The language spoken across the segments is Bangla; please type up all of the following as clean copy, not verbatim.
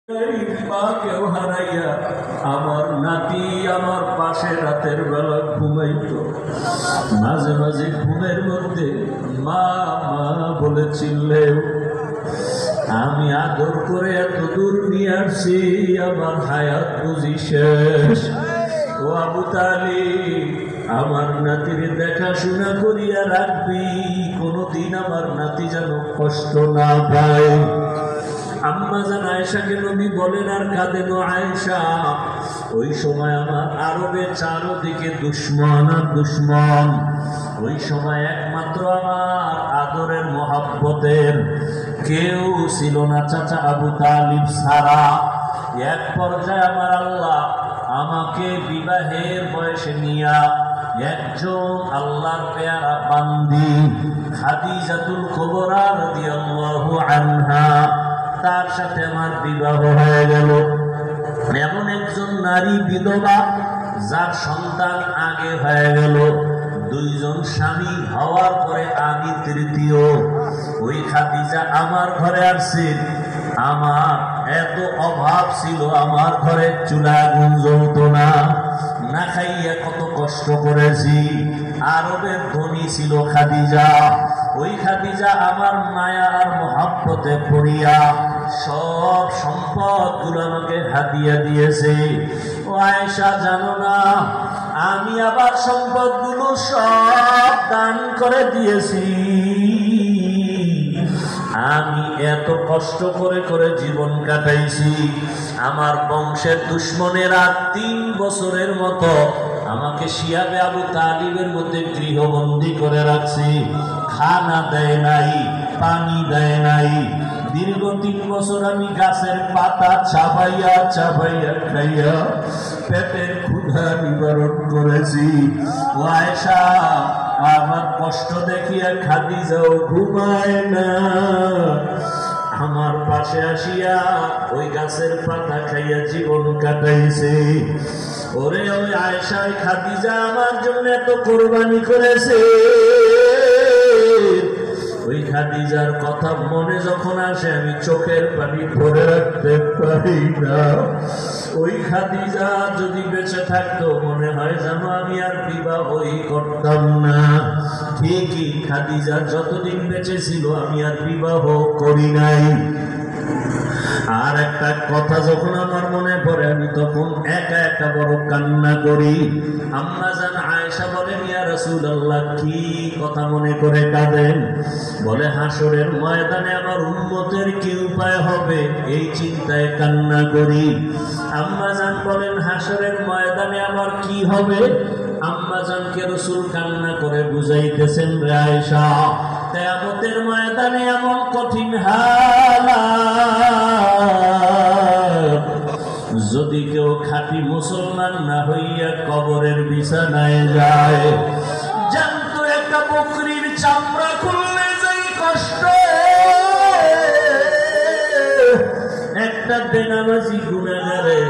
মাকেও হারাইয়া আমার নাতি আমার পাশে রাতের বেলা ঘুমাইতো। মাঝে মাঝে ঘুমের মধ্যে মা মা বলে চিল্লেও আমি আদর করে এত দূর নিয়ে আসছি, আমার হায়াত বুঝি শেষ। ও আবু তালিব, আমার নাতির দেখাশোনা করিয়া রাখবি, কোনদিন আমার নাতি যেন কষ্ট না পায়। আম্মা জান আয়েশাকে নবী বলেন আর কাঁদেন, আয়েশা ওই সময় আমার আরবে চারদিকে দুশ্মন আর দুশ্মন। ওই সময় একমাত্র আমার আদরের মহব্বতের কেউ ছিল না চাচা আবু তালিব ছাড়া। এক পর্যায়ে আমার আল্লাহ আমাকে বিবাহের বয়সে নিয়া একজন আল্লাহর পেয়ারা বান্দি খাদিজাতুল কুবরা রাদিয়াল্লাহু আনহা, তার সাথে আমার বিবাহ হয়ে গেল। এমন একজন নারী বিধবা যার সন্তান আগে হয়ে গেল, দুইজন স্বামী হওয়ার পরে আমি তৃতীয়। ওই খাদিজা আমার ঘরে আসছেন। আমার এত অভাব ছিল, আমার ঘরে চুলা আগুন জ্বলত না, না খাইয়া কত কষ্ট করেছি। আরবের ধনী ছিল খাদিজা। ওই খাদিজা আমার মায়া আর মহব্বতে পড়িয়া সব সম্পদ গুলো আমাকে হাদিয়া দিয়েছে। ও আয়েশা, জানো না আমি আবার সম্পদ গুলো সব দান করে দিয়েছি। আমি এত কষ্ট করে করে জীবন কাটাইছি। আমার বংশের দুশ্মনেরা 3 বছরের মতো আমাকে শিয়াবে আবু তালিবের মধ্যে গৃহবন্দী করে রাখছি। খানা দেয় নাই, পানি দেয় নাই। দীর্ঘ 3 বছর আমি গাছের পাতা চাবাইয়া চাবাইয়া খাইয়া পেটের ক্ষুধা নিবারণ করেছি। ও আয়েশা, আমার কষ্ট দেখিয়া খাদিজাও ঘুমায় না, আমার পাশে আসিয়া ওই গাছের পাতা খাইয়া জীবন কাটাইছে। ওরে ওই আয়েশা, খাদিজা আমার জন্য এত কোরবানি করেছে। ওই খাদিজার কথা মনে যখন আসে আমি চোখের পানি ধরে রাখতে পারি না। ওই খাদিজা যদি বেঁচে থাকতো মনে হয় যেন আমি আর বিবাহই করতাম না। ঠিকই, খাদিজা যতদিন বেঁচে ছিল আমি আর বিবাহ করি নাই। আর একটা কথা যখন আমার মনে পড়ে আমি তখন একা একা বড় কান্না করি। আম্মা জান আয়েশা বলেন, ইয়া রাসূলুল্লাহ, কি কথা মনে করে কাঁদেন? বলে, হাসরের ময়দানে আমার উম্মতের কি উপায় হবে এই চিন্তায় কান্না করি। আম্মা জান বলেন, হাসরের ময়দানে আমার কি হবে? আম্মা জানকে রাসূল কান্না করে বুঝাইতেছেন, রে আয়েশা, কিয়ামতের ময়দানে এমন কঠিন হালাত, যদি কেউ খাঁটি মুসলমান না হইয়া কবরের বিছানায় যায়, জানতো একটা বকরির চামড়া খুললে যাই কষ্ট, একটা বেনামাজি গুনাহগারে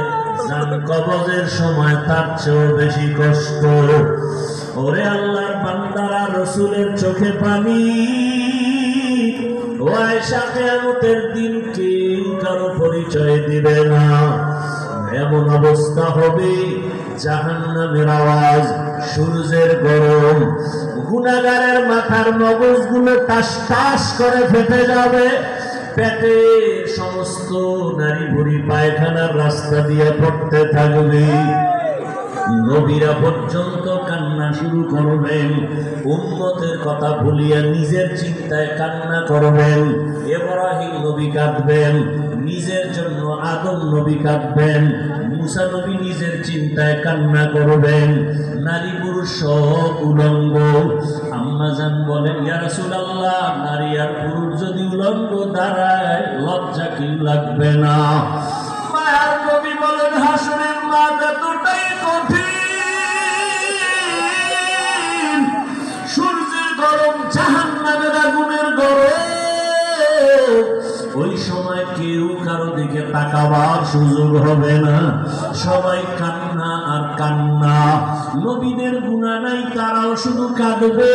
জান কবজের সময় তার চেয়েও বেশি কষ্ট। ওরে আল্লাহর বান্দারা, রাসূলের চোখে পানি। ও আয়েশা, কিয়ামতের দিন কেউ কারো পরিচয় দিবে না। এমন অবস্থা হবে, জাহান্নামের আওয়াজ, সূর্যের গরম, গুনাহগারের মাথার মগজগুলো টাস টাস করে ফেটে যাবে, পেটে সমস্ত নারী বুড়ি পায়খানার রাস্তা দিয়ে পড়তে থাকবে। নবীরা পর্যন্ত কান্না শুরু করবেন, উম্মতের কথা ভুলিয়া নিজের চিন্তায় কান্না করবেন। ইব্রাহিম নবী কাঁদবেন নিজের জন্য, আদম নবী কাঁদবেন, মুসা নবী নিজের চিন্তায় কান্না করবেন। নারী পুরুষ সব উলঙ্গ। আম্মা জান বলেন, ইয়া রাসূলুল্লাহ, নারী আর পুরুষ যদি উলঙ্গ দাঁড়ায় লজ্জা কি লাগবে না? মায়ার নবী বলেন, হাসরের মাঠ এতটাই কঠিন, সূর্যের গরম, জাহান্নামের আগুনের গরম, ওই সময় কেউ কারো দিকে তাকাবার সুযোগ হবে না। সবাই কান্না আর কান্না। নবীদের গুনাহ নাই, তারাও শুধু কাঁদবে।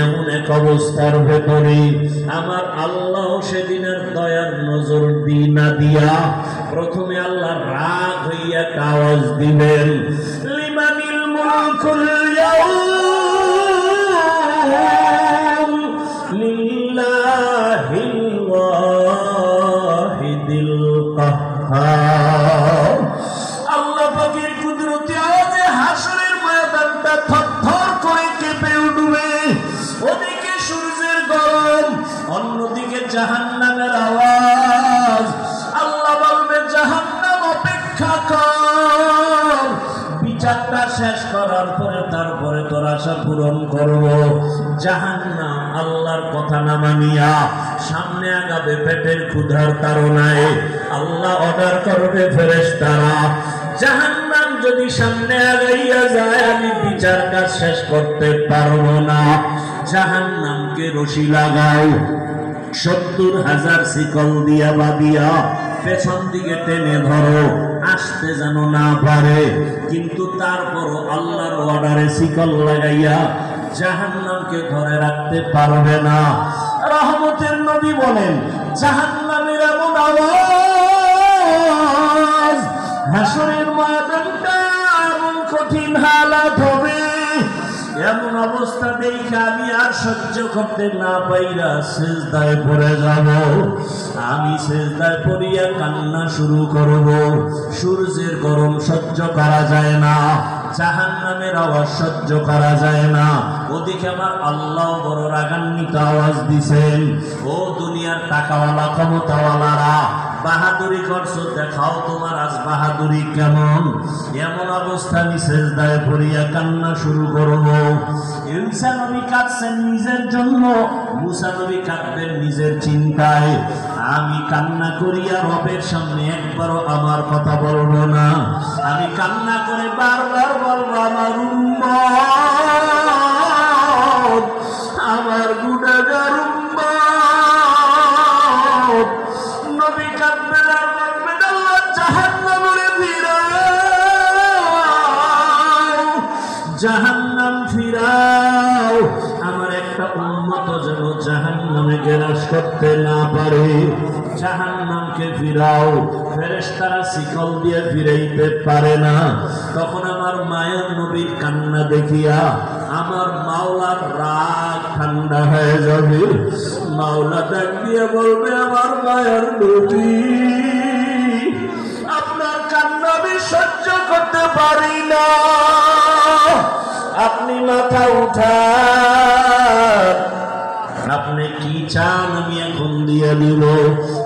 এমন এক অবস্থার ভেতরে আমার আল্লাহ সেদিনের দয়ার নজর না দিয়া প্রথমে আল্লাহ রাগ হইয়া আওয়াজ দিবেন, লিমানিল মুলকুল ইয়াউম লিল্লাহিল ওয়াহিদিল কাহ্হার। আল্লাহ পাকের কুদরতি আওয়াজে হাসরের ময়দানটা থরথর করে কেঁপে উঠবে। ওদিকে সূর্যের গরম, অন্যদিকে জাহান্নামের আওয়াজ। আল্লাহ বলবে, জাহান্নাম অপেক্ষা কর, বিচারটা শেষ করার পরে তারপরে তোর আশা পূরণ করব। জাহান্নাম আল্লাহর কথা না মানিয়া সামনে আগাবে পেটের ক্ষুধার তাড়নায়। আল্লাহ অর্ডার করবে ফেরেশতারা, জাহান্নাম যদি সামনে আগাইয়া যায় আমি বিচার কাজ শেষ করতে পারবো না। জাহান্নামকে রশি লাগাও, 70,000 শিকল দিয়া বাঁধিয়া পেছন দিকে টেনে ধরো, আসতে যেন না পারে। কিন্তু তারপরও আল্লাহর অর্ডারে শিকল লাগাইয়া জাহান্নামকে ধরে রাখতে পারবে না। রহমতের নবী বলেন, জাহান্নামের এমন আওয়াজ, হাসরের ময়দানটা এমন কঠিন হালাত হবে, এমন অবস্থা দেখে আমি আর সহ্য করতে না পাইরা সিজদায় পড়ে যাব। আমি সিজদায় পড়িয়া কান্না শুরু করব। সূর্যের গরম সহ্য করা যায় না, জাহান্নামের আওয়াজ সহ্য করা যায় না। ওদিকে আমার আল্লাহ বড় রাগান্বিত আওয়াজ দিছেন, ও দুনিয়ার টাকাওয়ালা ক্ষমতাওয়ালারা, বাহাদুরি করছো, দেখাও তোমার আজ বাহাদুরি কেমন। এমন অবস্থা আমি সিজদায় পড়িয়া কান্না শুরু করব। ঈসা নবী কাঁদছেন নিজের জন্য, মুসা নবী কাঁদবেন নিজের চিন্তায়। আমি কান্না করিয়া রবের সামনে একবারও আমার কথা বলবো না। আমি কান্না করে বারবার বলবো, আমার উম্মত, আমার গুনাহগার উম্মত। নবী কাঁদবেন আর বলবেন, আল্লাহ জাহান্নামে ফিরাও, জাহান্নাম ফিরাও। আমার একটা উম্মত যেন জাহান্নামে গ্রাস করতে না পারে, জাহান্নামকে ফিরাও। ফেরেশতারা শিকল দিয়ে ফিরাইতে পারে না। তখন আমার মায়ের নবীর কান্না দেখিয়া আমার মাওলার রাগ ঠান্ডা হয়ে যাবে। মাওলা ডাক দিয়ে বলবে, আমার মায়ের নবী, আপনার কান্না আমি সহ্য করতে পারি না, আপনি মাথা উঠান, আপনি কি চান আমি এখন দিয়ে দিব।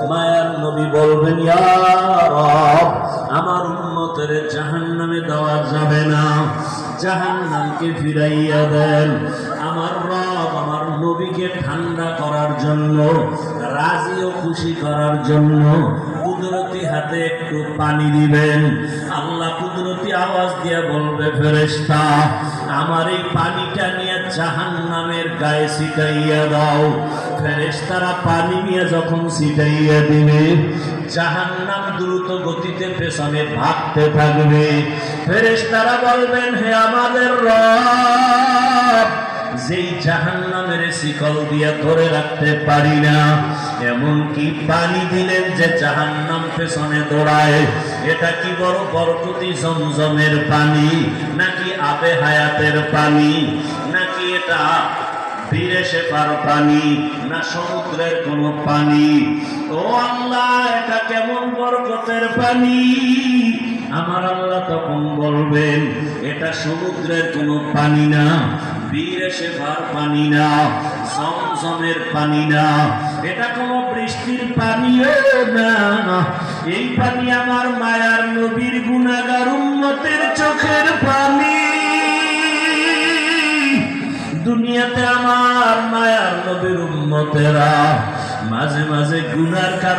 মায়ার নবী বলবেন, ইয়া রব, আমার উম্মতের জাহান্নামে দেওয়া যাবে না, জাহান্নামকে ফিরাইয়া দেন। আমার রব আমার নবীকে ঠান্ডা করার জন্য, রাজি ও খুশি করার জন্য কুদরতি হাতে একটু পানি দিবেন। আল্লাহ কুদরতি আওয়াজ দিয়ে বলবে, ফেরেশতা আমার এই পানিটা নিয়ে জাহান্নামের গায়ে ছিটাইয়া দাও। ফেরেশতারা পানি নিয়ে যখন ছিটাইয়া দিবে, জাহান্নাম দ্রুত গতিতে পেছনে ভাগতে থাকবে। ফেরেশতারা বলবেন, হে আমাদের রব, যেই জাহান্নামের শিকল দিয়া ধরে রাখতে পারি না, এমন কি পানি দিলেন যে জাহান্নাম পেছনে দৌড়ায়। এটা কি বড় বরকতি জমজমের পানি, নাকি আবে হায়াতের পানি, নাকি এটা ফিরে শেফার পানি, না সমুদ্রের কোনো পানি? ও আল্লাহ, এটা কেমন বরকতের পানি? আমার আল্লাহ তখন বলবেন, এটা সমুদ্রের কোনো পানি না, বীরে শেফার পানি না, জমজমের পানি না, এটা কোনো বৃষ্টির পানিও না। এই পানি আমার মায়ার নবীর গুনাহগার উম্মতের চোখের পানি। দুনিয়াতে আমার মায়ার নবীর উম্মতেরা মাঝে মাঝে গুনার কারণে